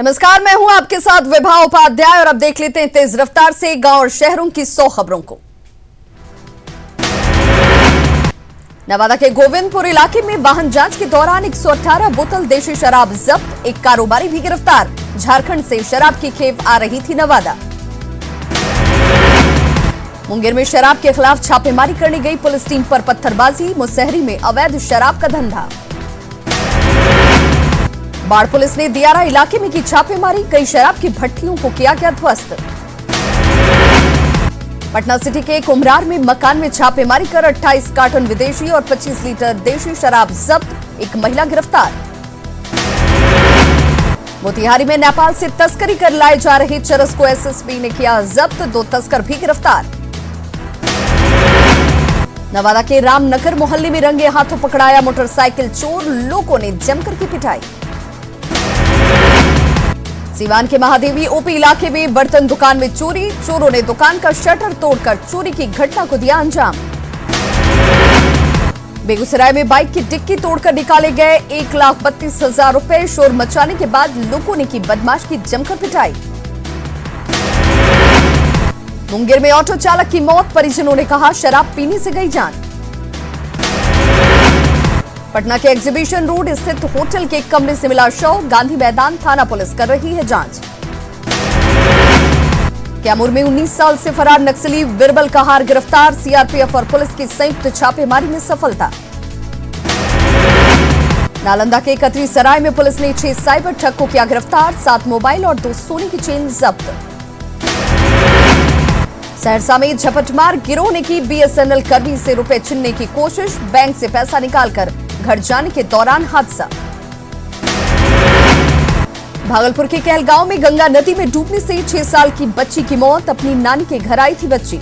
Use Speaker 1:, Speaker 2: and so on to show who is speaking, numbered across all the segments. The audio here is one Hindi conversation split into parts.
Speaker 1: नमस्कार, मैं हूं आपके साथ विभा उपाध्याय और अब देख लेते हैं तेज रफ्तार से गांव और शहरों की 100 खबरों को। नवादा के गोविंदपुर इलाके में वाहन जांच के दौरान 118 बोतल देशी शराब जब्त, एक कारोबारी भी गिरफ्तार। झारखंड से शराब की खेप आ रही थी नवादा। मुंगेर में शराब के खिलाफ छापेमारी करने गई पुलिस टीम पर पत्थरबाजी, मुसहरी में अवैध शराब का धंधा। बाढ़ पुलिस ने दियारा इलाके में की छापेमारी, कई शराब की भट्टियों को किया गया ध्वस्त। पटना सिटी के कुम्हरार में मकान में छापेमारी कर 28 कार्टन विदेशी और 25 लीटर देशी शराब जब्त, एक महिला गिरफ्तार। मोतिहारी में नेपाल से तस्करी कर लाए जा रहे चरस को एसएसबी ने किया जब्त, 2 तस्कर भी गिरफ्तार। नवादा के रामनगर मोहल्ले में रंगे हाथों पकड़ाया मोटरसाइकिल चोर, लोगों ने जमकर की पिटाई। सीवान के महादेवी ओपी इलाके में बर्तन दुकान में चोरी, चोरों ने दुकान का शटर तोड़कर चोरी की घटना को दिया अंजाम। बेगूसराय में बाइक की डिक्की तोड़कर निकाले गए 1,32,000 रुपए, शोर मचाने के बाद लोगों ने की बदमाश की जमकर पिटाई। मुंगेर में ऑटो चालक की मौत, परिजनों ने कहा शराब पीने से गई जान। पटना के एग्जीबिशन रोड स्थित होटल के कमरे से मिला शव, गांधी मैदान थाना पुलिस कर रही है जांच। कैमूर में 19 साल से फरार नक्सली बिरबल कहार गिरफ्तार, सीआरपीएफ और पुलिस की संयुक्त छापेमारी में सफलता। नालंदा के कतरीसराय में पुलिस ने 6 साइबर ठग को किया गिरफ्तार, 7 मोबाइल और 2 सोने की चेन जब्त। सहरसा में झपटमार गिरोह ने की बीएसएनएल कर्मी से रुपए छीनने की कोशिश, बैंक से पैसा निकालकर घर जाने के दौरान हादसा। भागलपुर के कहलगांव में गंगा नदी में डूबने से 6 साल की बच्ची की मौत, अपनी नानी के घर आई थी बच्ची।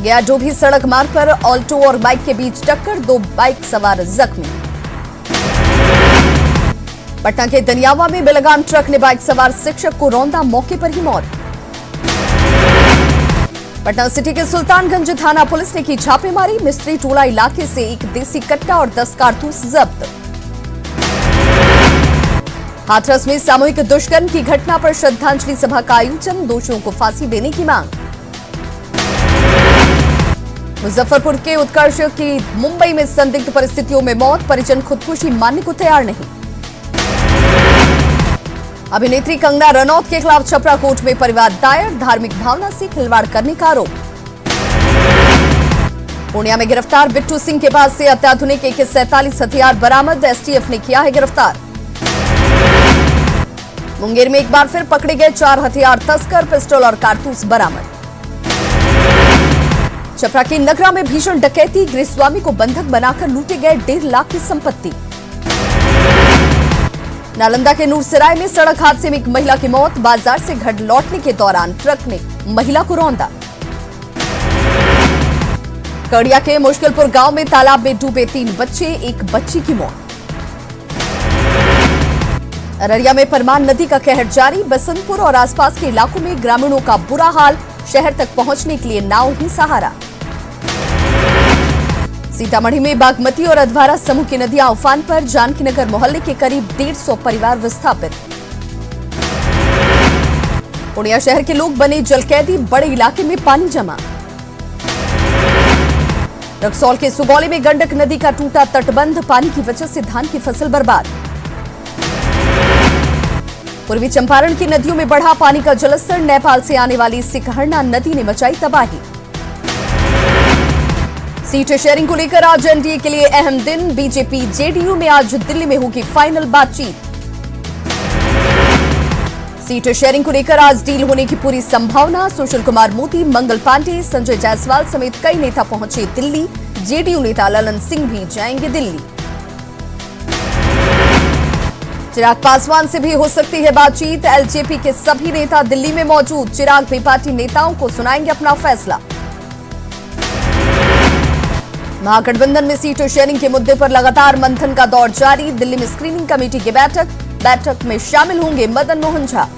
Speaker 1: गया डोभी सड़क मार्ग पर ऑल्टो और बाइक के बीच टक्कर, 2 बाइक सवार जख्मी। पटना के दनियावा में बेलगाम ट्रक ने बाइक सवार शिक्षक को रौंदा, मौके पर ही मौत। पटना सिटी के सुल्तानगंज थाना पुलिस ने की छापेमारी, मिस्त्री टोला इलाके से एक देसी कट्टा और 10 कारतूस जब्त। हाथरस में सामूहिक दुष्कर्म की घटना पर श्रद्धांजलि सभा का आयोजन, दोषियों को फांसी देने की मांग। मुजफ्फरपुर के उत्कर्ष की मुंबई में संदिग्ध परिस्थितियों में मौत, परिजन खुदकुशी मानने को तैयार नहीं। अभिनेत्री कंगना रनौत के खिलाफ छपरा कोर्ट में परिवाद दायर, धार्मिक भावना से खिलवाड़ करने का आरोप। पूर्णिया में गिरफ्तार बिट्टू सिंह के पास से अत्याधुनिक AK-47 हथियार बरामद, एसटीएफ ने किया है गिरफ्तार। मुंगेर में एक बार फिर पकड़े गए 4 हथियार तस्कर, पिस्टल और कारतूस बरामद। छपरा के नगरा में भीषण डकैती, गृहस्वामी को बंधक बनाकर लूटे गए 1.5 लाख की संपत्ति। नालंदा के नूरसराय में सड़क हादसे में एक महिला की मौत, बाजार से घर लौटने के दौरान ट्रक ने महिला को रौंदा। कड़िया के मुश्किलपुर गांव में तालाब में डूबे 3 बच्चे, एक बच्ची की मौत। अररिया में परमान नदी का कहर जारी, बसंतपुर और आसपास के इलाकों में ग्रामीणों का बुरा हाल, शहर तक पहुंचने के लिए नाव ही सहारा। सीतामढ़ी में बागमती और अधवारा समूह की नदियां उफान पर, जानकीनगर मोहल्ले के करीब 150 परिवार विस्थापित। पूर्णिया शहर के लोग बने जलकैदी, बड़े इलाके में पानी जमा। रक्सौल के सुगौली में गंडक नदी का टूटा तटबंध, पानी की वजह से धान की फसल बर्बाद। पूर्वी चंपारण की नदियों में बढ़ा पानी का जलस्तर, नेपाल से आने वाली सिकहरना नदी ने मचाई तबाही। सीट शेयरिंग को लेकर आज एनडीए के लिए अहम दिन, बीजेपी जेडीयू में आज दिल्ली में होगी फाइनल बातचीत। सीट शेयरिंग को लेकर आज डील होने की पूरी संभावना, सुशील कुमार मोदी, मंगल पांडे, संजय जायसवाल समेत कई नेता पहुंचे दिल्ली, जेडीयू नेता ललन सिंह भी जाएंगे दिल्ली। चिराग पासवान से भी हो सकती है बातचीत, एलजेपी के सभी नेता दिल्ली में मौजूद, चिराग भी पार्टी नेताओं को सुनाएंगे अपना फैसला। महागठबंधन में सीट शेयरिंग के मुद्दे पर लगातार मंथन का दौर जारी, दिल्ली में स्क्रीनिंग कमेटी की बैठक में शामिल होंगे मदन मोहन झा।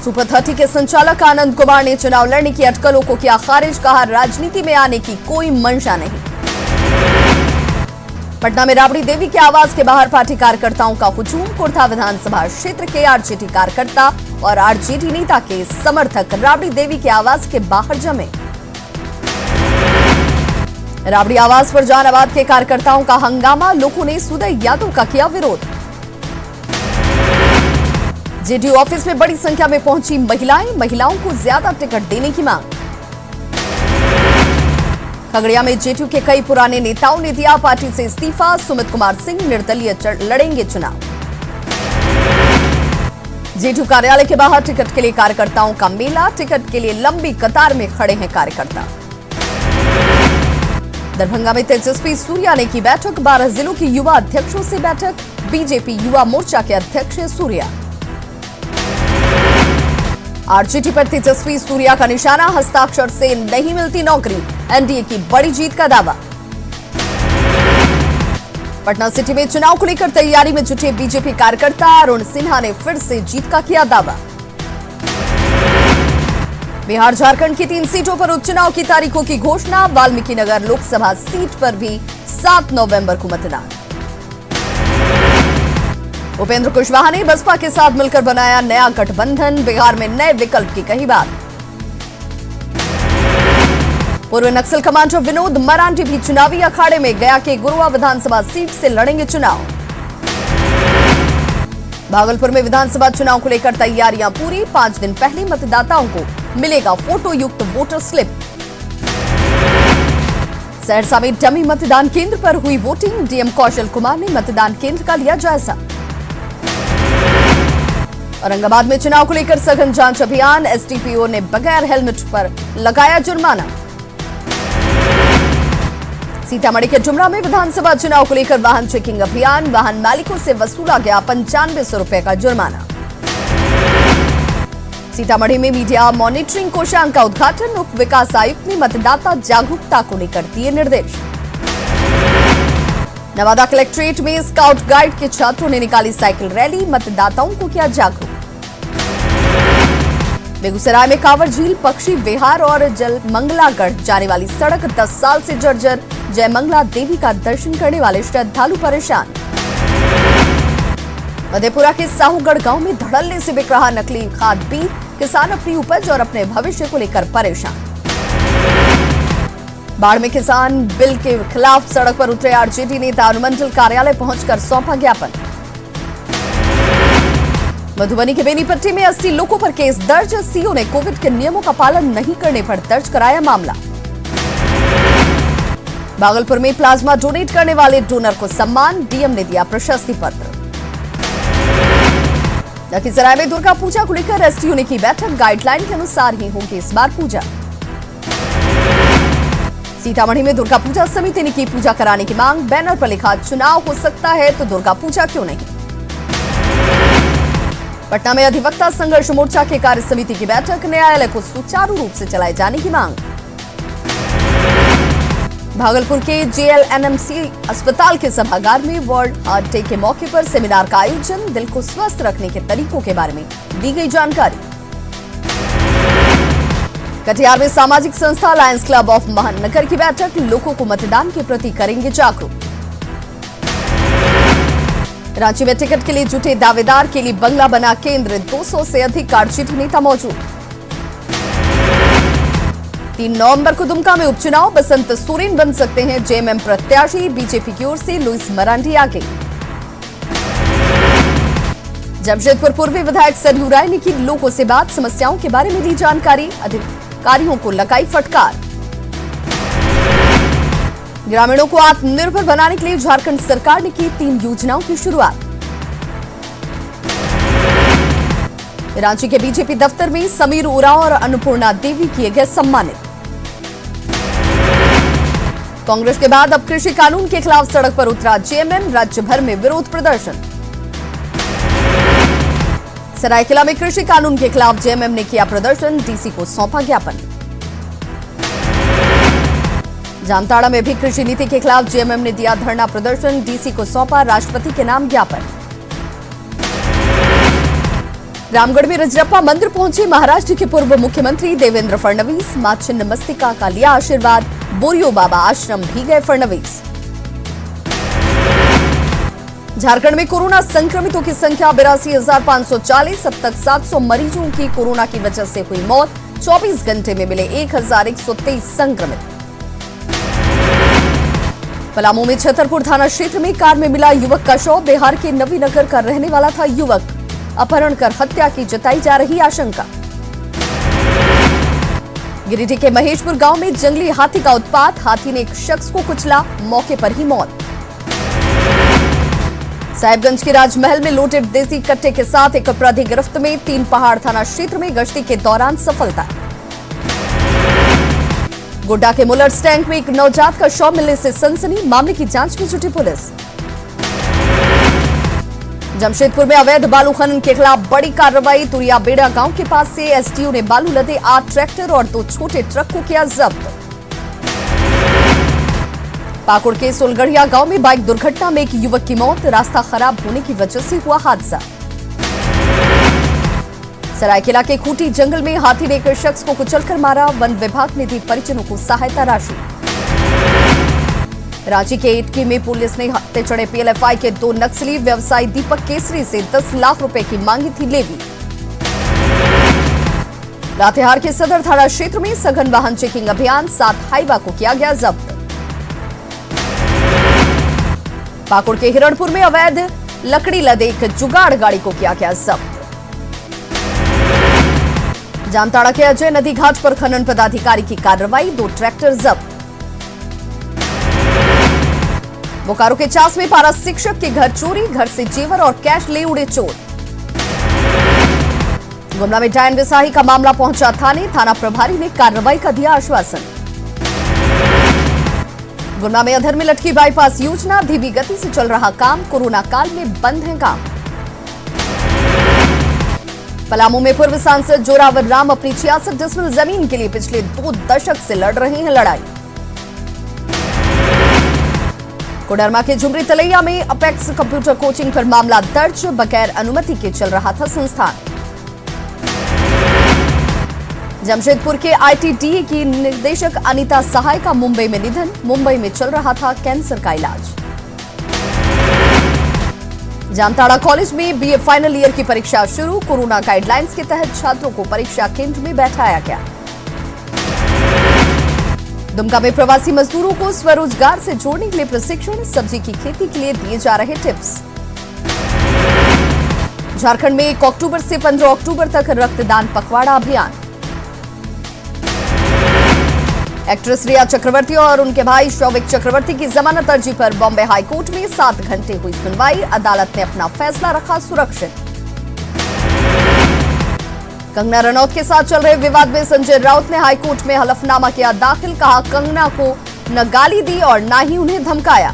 Speaker 1: सुपर 30 के संचालक आनंद कुमार ने चुनाव लड़ने की अटकलों को किया खारिज, कहा राजनीति में आने की कोई मंशा नहीं। पटना में राबड़ी देवी के आवास के बाहर पार्टी कार्यकर्ताओं का हुजूम। कुर्था विधानसभा क्षेत्र के आरजेडी कार्यकर्ता और आरजेडी नेता के समर्थक राबड़ी देवी के आवास के बाहर जमे। राबड़ी आवास पर जहानाबाद के कार्यकर्ताओं का हंगामा, लोगों ने सुदय यादव का किया विरोध। जेडीयू ऑफिस में बड़ी संख्या में पहुंची महिलाओं को ज्यादा टिकट देने की मांग। खगड़िया में जेडीयू के कई पुराने नेताओं ने दिया पार्टी से इस्तीफा। सुमित कुमार सिंह निर्दलीय लड़ेंगे चुनाव। जेडीयू कार्यालय के बाहर टिकट के लिए कार्यकर्ताओं का मेला, टिकट के लिए लंबी कतार में खड़े हैं कार्यकर्ता। दरभंगा में तेजस्वी सूर्या ने की बैठक, 12 जिलों के युवा अध्यक्षों से बैठक। बीजेपी युवा मोर्चा के अध्यक्ष हैं सूर्या। आरजेडी पर तेजस्वी सूर्या का निशाना, हस्ताक्षर से नहीं मिलती नौकरी, एनडीए की बड़ी जीत का दावा। पटना सिटी में चुनाव को लेकर तैयारी में जुटे बीजेपी कार्यकर्ता, अरुण सिन्हा ने फिर से जीत का किया दावा। बिहार झारखंड की 3 सीटों पर उपचुनाव की तारीखों की घोषणा। वाल्मीकि नगर लोकसभा सीट पर भी 7 नवंबर को मतदान। उपेंद्र कुशवाहा ने बसपा के साथ मिलकर बनाया नया गठबंधन, बिहार में नए विकल्प की कही बात। पूर्व नक्सल कमांडर विनोद मरांडी भी चुनावी अखाड़े में, गया के गुरुआ विधानसभा सीट से लड़ेंगे चुनाव। भागलपुर में विधानसभा चुनाव को लेकर तैयारियां पूरी, 5 दिन पहले मतदाताओं को मिलेगा फोटो युक्त वोटर स्लिप। सहरसा में डमी मतदान केंद्र पर हुई वोटिंग, डीएम कौशल कुमार ने मतदान केंद्र का लिया जायजा। औरंगाबाद में चुनाव को लेकर सघन जांच अभियान, एसडीपीओ ने बगैर हेलमेट पर लगाया जुर्माना। सीतामढ़ी के डुमरा में विधानसभा चुनाव को लेकर वाहन चेकिंग अभियान, वाहन मालिकों से वसूला गया 9500 रुपए का जुर्माना। सीतामढ़ी में मीडिया मॉनिटरिंग कोषांग का उद्घाटन, उप विकास आयुक्त ने मतदाता जागरूकता को लेकर दिए निर्देश। नवादा कलेक्ट्रेट में स्काउट गाइड के छात्रों ने निकाली साइकिल रैली, मतदाताओं को किया जागरूक। बेगूसराय में कांवर झील, पक्षी विहार और जलमंगलागढ़ जाने वाली सड़क 10 साल से जर्जर, जयमंगला देवी का दर्शन करने वाले श्रद्धालु परेशान। मधेपुरा के साहूगढ़ गांव में धड़ल्ले से बिक रहा नकली खाद बीज, किसान अपनी उपज और अपने भविष्य को लेकर परेशान। बाढ़ में किसान बिल के खिलाफ सड़क पर उतरे आरजेडी नेता, अनुमंडल कार्यालय पहुंचकर सौंपा ज्ञापन। मधुबनी के बेनीपट्टी में 80 लोगों पर केस दर्ज, सीओ ने कोविड के नियमों का पालन नहीं करने पर दर्ज कराया मामला। भागलपुर में प्लाज्मा डोनेट करने वाले डोनर को सम्मान, डीएम ने दिया प्रशस्ति पत्र। लखीसराय में दुर्गा पूजा को लेकर एसडीओ ने की बैठक, गाइडलाइन के अनुसार ही होगी इस बार पूजा। सीतामढ़ी में दुर्गा पूजा समिति ने की पूजा कराने की मांग, बैनर पर लिखा चुनाव हो सकता है तो दुर्गा पूजा क्यों नहीं। पटना में अधिवक्ता संघर्ष मोर्चा के कार्य समिति की बैठक, न्यायालय को सुचारू रूप से चलाए जाने की मांग। भागलपुर के जेएलएनएमसी अस्पताल के सभागार में वर्ल्ड हार्ट डे के मौके पर सेमिनार का आयोजन, दिल को स्वस्थ रखने के तरीकों के बारे में दी गई जानकारी। कटिहार में सामाजिक संस्था लायंस क्लब ऑफ महानगर की बैठक, लोगों को मतदान के प्रति करेंगे जागरूक। रांची में टिकट के लिए जुटे दावेदार के लिए बंगला बना केंद्र, 200 से अधिक आरजेडी नेता मौजूद। 3 नवंबर को दुमका में उपचुनाव, बसंत सोरेन बन सकते हैं जेएमएम प्रत्याशी, बीजेपी की ओर से लुइस मरांडी आगे। जमशेदपुर पूर्वी विधायक सरयू राय ने की लोगों से बात, समस्याओं के बारे में दी जानकारी, अधिकारियों को लगाई फटकार। ग्रामीणों को आत्मनिर्भर बनाने के लिए झारखंड सरकार ने की 3 योजनाओं की शुरुआत। रांची के बीजेपी दफ्तर में समीर उरांव और अन्नपूर्णा देवी किए गए सम्मानित। कांग्रेस के बाद अब कृषि कानून के खिलाफ सड़क पर उतरा जेएमएम, राज्य भर में विरोध प्रदर्शन। सरायकेला में कृषि कानून के खिलाफ जेएमएम ने किया प्रदर्शन, डीसी को सौंपा ज्ञापन। जामताड़ा में भी कृषि नीति के खिलाफ जेएमएम ने दिया धरना प्रदर्शन, डीसी को सौंपा राष्ट्रपति के नाम ज्ञापन। रामगढ़ में रजरप्पा मंदिर पहुंचे महाराष्ट्र के पूर्व मुख्यमंत्री देवेंद्र फडणवीस, मां छिन्नमस्तिका का लिया आशीर्वाद, बोरियो बाबा आश्रम भी गए फडणवीस। झारखंड में कोरोना संक्रमितों की संख्या 82,540। अब तक 700 मरीजों की कोरोना की वजह से हुई मौत। 24 घंटे में मिले 1,123 संक्रमित। पलामू में छतरपुर थाना क्षेत्र में कार में मिला युवक का शव। बिहार के नवीनगर का रहने वाला था युवक। अपहरण कर हत्या की जताई जा रही आशंका। गिरिडीह के महेशपुर गांव में जंगली हाथी का उत्पात। हाथी ने एक शख्स को कुचला, मौके पर ही मौत। साहिबगंज के राजमहल में लोडेड देसी कट्टे के साथ एक अपराधी गिरफ्त में। 3 पहाड़ थाना क्षेत्र में गश्ती के दौरान सफलता। गोड्डा के मुलर्स टैंक में एक नवजात का शव मिलने से सनसनी। मामले की जांच में जुटी पुलिस। जमशेदपुर में अवैध बालू खनन के खिलाफ बड़ी कार्रवाई। तुरिया बेड़ा गांव के पास से एसडीओ ने बालू लदे 8 ट्रैक्टर और 2 छोटे ट्रक को किया जब्त। पाकुड़ के सोलगढ़िया गांव में बाइक दुर्घटना में एक युवक की मौत। रास्ता खराब होने की वजह से हुआ हादसा। सरायकेला के खूंटी जंगल में हाथी ने एक शख्स को कुचलकर मारा। वन विभाग ने दी परिजनों को सहायता राशि। रांची के एटकी में पुलिस ने हत्थे चढ़े पीएलएफआई के 2 नक्सली व्यवसायी दीपक केसरी से 10 लाख रुपए की मांगी थी लेवी। लातेहार के सदर थाना क्षेत्र में सघन वाहन चेकिंग अभियान। 7 हाईवा को किया गया जब्त। पाकुड़ के हिरणपुर में अवैध लकड़ी लदे एक जुगाड़ गाड़ी को किया गया जब्त। जामताड़ा के अजय नदी घाट पर खनन पदाधिकारी की कार्रवाई। 2 ट्रैक्टर जब्त। बोकारो के चास में पारा शिक्षक के घर चोरी। घर से जेवर और कैश ले उड़े चोर। गुमला में डायन विसाही का मामला पहुंचा थाने। थाना प्रभारी ने कार्रवाई का दिया आश्वासन। गुमला में अधर में लटकी बाईपास योजना। धीमी गति से चल रहा काम। कोरोना काल में बंद है काम। पलामू में पूर्व सांसद जोरावर राम अपनी 66 डिसमिल जमीन के लिए पिछले 2 दशक से लड़ रहे हैं लड़ाई। कोडरमा के झुमरी तलैया में अपेक्स कंप्यूटर कोचिंग पर मामला दर्ज। बगैर अनुमति के चल रहा था संस्थान। जमशेदपुर के आईटीडीए की निदेशक अनीता सहाय का मुंबई में निधन। मुंबई में चल रहा था कैंसर का इलाज। जामताड़ा कॉलेज में बीए फाइनल ईयर की परीक्षा शुरू। कोरोना गाइडलाइंस के तहत छात्रों को परीक्षा केंद्र में बैठाया गया। दुमका में प्रवासी मजदूरों को स्वरोजगार से जोड़ने के लिए प्रशिक्षण। सब्जी की खेती के लिए दिए जा रहे टिप्स। झारखंड में 1 अक्टूबर से 15 अक्टूबर तक रक्तदान पखवाड़ा अभियान। एक्ट्रेस रिया चक्रवर्ती और उनके भाई शौविक चक्रवर्ती की जमानत अर्जी पर बॉम्बे हाईकोर्ट में 7 घंटे हुई सुनवाई। अदालत ने अपना फैसला रखा सुरक्षित। कंगना रनौत के साथ चल रहे विवाद में संजय राउत ने हाईकोर्ट में हलफनामा किया दाखिल। कहा कंगना को न गाली दी और न ही उन्हें धमकाया।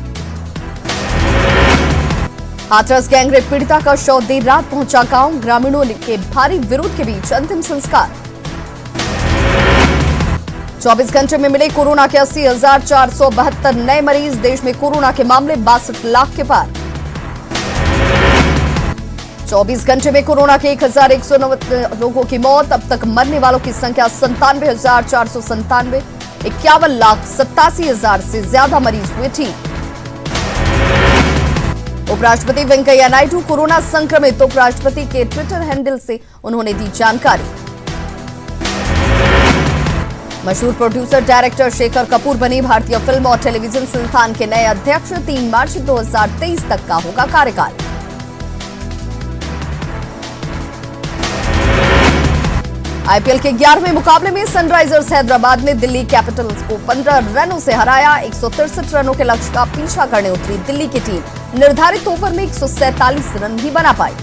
Speaker 1: हाथरस गैंगरेप पीड़िता का शव देर रात पहुंचा गांव। ग्रामीणों के भारी विरोध के बीच अंतिम संस्कार। 24 घंटे में मिले कोरोना के 80,472 नए मरीज। देश में कोरोना के मामले 62 लाख के पार। 24 घंटे में कोरोना के 1,190 लोगों की मौत। अब तक मरने वालों की संख्या 97,497। 51,87,000 से ज्यादा मरीज हुए ठीक। उपराष्ट्रपति वेंकैया नायडू कोरोना संक्रमित। उपराष्ट्रपति के ट्विटर हैंडल से उन्होंने दी जानकारी। मशहूर प्रोड्यूसर डायरेक्टर शेखर कपूर बने भारतीय फिल्म और टेलीविजन संस्थान के नए अध्यक्ष। 3 मार्च 2023 तक का होगा कार्यकाल। आईपीएल के 11वें मुकाबले में सनराइजर्स हैदराबाद ने दिल्ली कैपिटल्स को 15 रनों से हराया। 163 रनों के लक्ष्य का पीछा करने उतरी दिल्ली की टीम निर्धारित ओवर में 147 रन भी बना पाई।